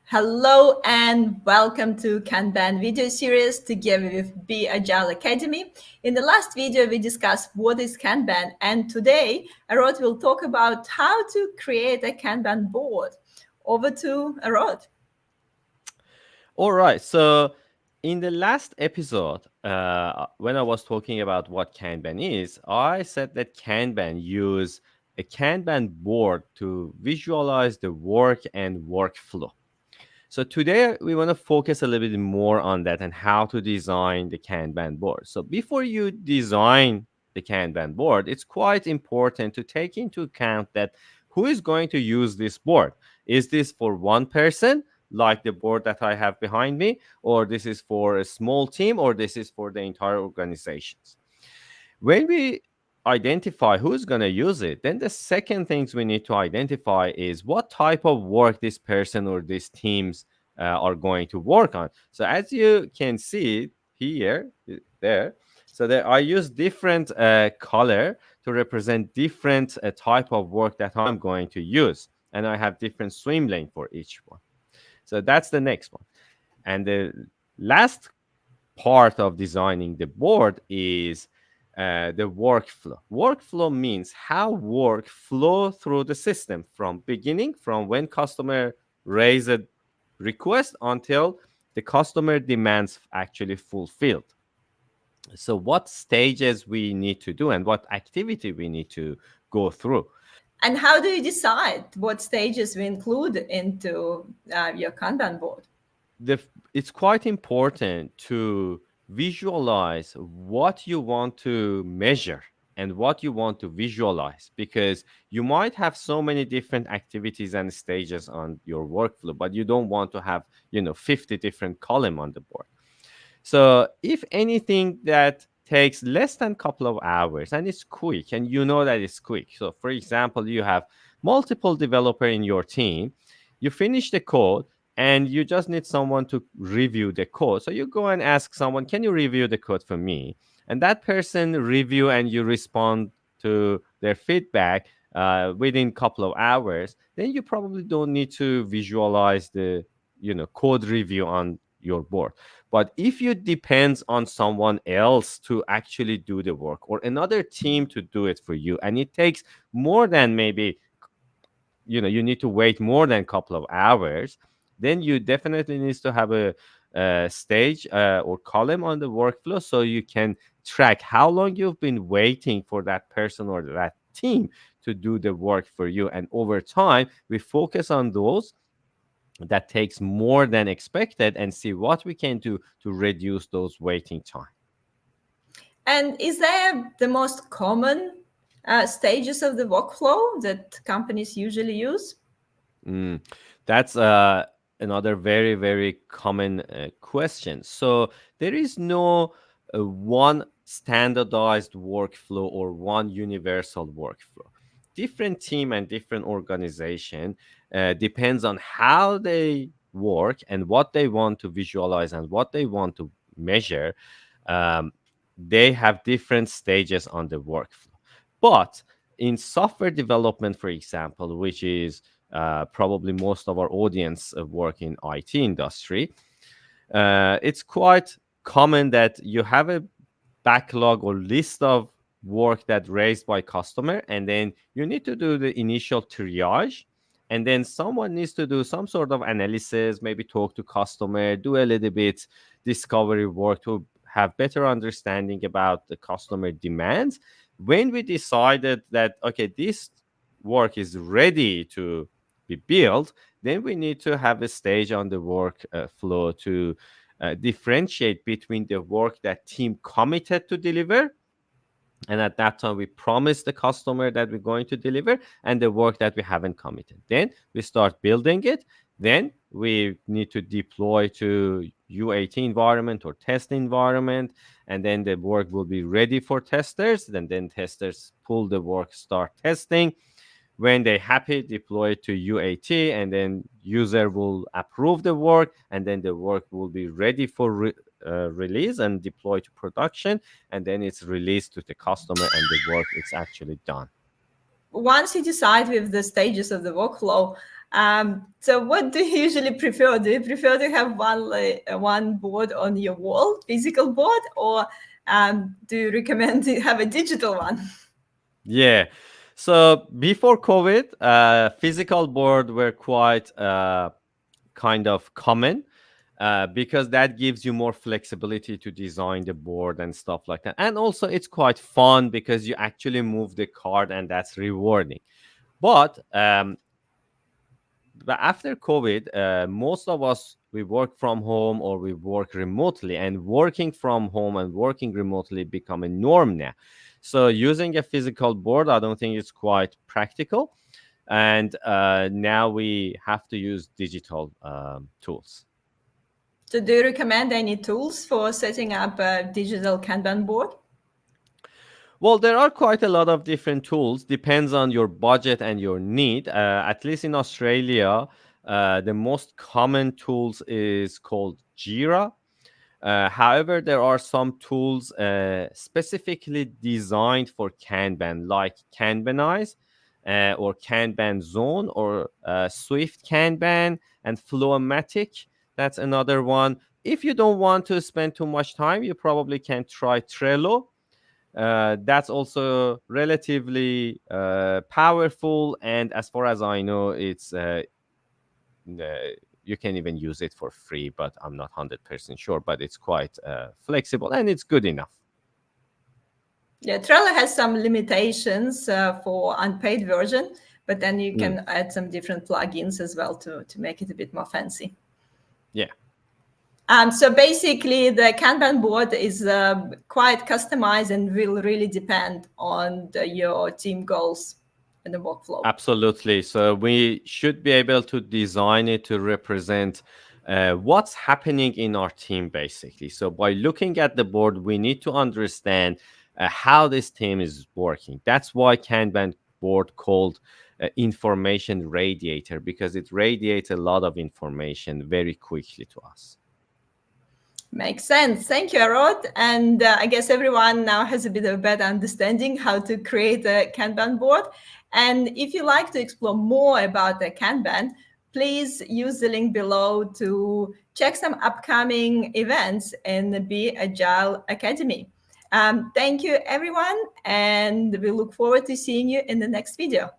Hello and welcome to Kanban video series together with Be Agile Academy. In the last video, we discussed what is Kanban, and today Arod will talk about how to create a Kanban board. Over to Arod. All right. So, in the last episode, when I was talking about what Kanban is, I said that Kanban use a Kanban board to visualize the work and workflow. So today we want to focus a little bit more on that and how to design the Kanban board. So before you design the Kanban board, it's quite important to take into account that who is going to use this board. Is this for one person, like the board that I have behind me, or this is for a small team, or this is for the entire organizations? When we identify who's going to use it, then the second things we need to identify is what type of work this person or these teams are going to work on. So as you can see here, there, so that I use different color to represent different type of work that I'm going to use, and I have different swim lane for each one. So that's the next one. And the last part of designing the board is the workflow. Workflow means how work flow through the system from beginning, from when customer raise a request until the customer demands actually fulfilled. So what stages we need to do and what activity we need to go through. And how do you decide what stages we include into your Kanban board? the it's quite important to visualize what you want to measure and what you want to visualize, because you might have so many different activities and stages on your workflow, but you don't want to have 50 different column on the board. So if anything that takes less than a couple of hours and it's quick, and you know that it's quick, so for example, you have multiple developer in your team, you finish the code and you just need someone to review the code. So you go and ask someone, can you review the code for me? And that person review and you respond to their feedback within a couple of hours. Then you probably don't need to visualize the code review on your board. But if you depends on someone else to actually do the work or another team to do it for you, and it takes more than maybe you need to wait more than a couple of hours, then you definitely need to have a stage or column on the workflow, so you can track how long you've been waiting for that person or that team to do the work for you. And over time we focus on those that takes more than expected and see what we can do to reduce those waiting time. And is there the most common stages of the workflow that companies usually use? Mm, that's another very, very common question. So there is no one standardized workflow or one universal workflow. Different team and different organization depends on how they work and what they want to visualize and what they want to measure. Um, they have different stages on the workflow. But in software development, for example, which is probably most of our audience work in IT industry, it's quite common that you have a backlog or list of work that raised by customer, and then you need to do the initial triage, and then someone needs to do some sort of analysis, maybe talk to customer, do a little bit discovery work to have better understanding about the customer demands. When we decided that okay, this work is ready to be built, then we need to have a stage on the work flow to differentiate between the work that team committed to deliver, and at that time we promise the customer that we're going to deliver, and the work that we haven't committed. Then we start building it. Then we need to deploy to UAT environment or test environment, and then the work will be ready for testers. Then testers pull the work, start testing. When they're happy, deploy it to UAT, and then user will approve the work, and then the work will be ready for release and deploy to production, and then it's released to the customer and the work is actually done. Once you decide with the stages of the workflow, So what do you usually prefer? Do you prefer to have one board on your wall, physical board, or do you recommend to have a digital one? Yeah. So before COVID, physical board were quite kind of common because that gives you more flexibility to design the board and stuff like that. And also, it's quite fun because you actually move the card and that's rewarding. But after COVID, most of us we work from home or we work remotely, and working from home and working remotely become a norm now. So using a physical board, I don't think it's quite practical, and now we have to use digital tools. So do you recommend any tools for setting up a digital Kanban board? Well, there are quite a lot of different tools. Depends on your budget and your need. At least in Australia, the most common tools is called Jira. However, there are some tools specifically designed for Kanban, like Kanbanize or Kanban Zone or Swift Kanban and Flowmatic. That's another one. If you don't want to spend too much time, you probably can try Trello. That's also relatively powerful, and as far as I know, it's you can even use it for free, but I'm not 100% sure. But it's quite flexible and it's good enough. Yeah, Trello has some limitations for unpaid version, but then you Mm, can add some different plugins as well to make it a bit more fancy. yeah, So basically, the Kanban board is quite customized and will really depend on your team goals and the workflow. absolutely. So we should be able to design it to represent what's happening in our team, basically. So by looking at the board, we need to understand how this team is working. That's why Kanban board called information radiator, because it radiates a lot of information very quickly to us. Makes sense. Thank you, Arod. And I guess everyone now has a bit of a better understanding how to create a Kanban board. And if you like to explore more about the Kanban, please use the link below to check some upcoming events in the Be Agile Academy. Thank you, everyone. And we look forward to seeing you in the next video.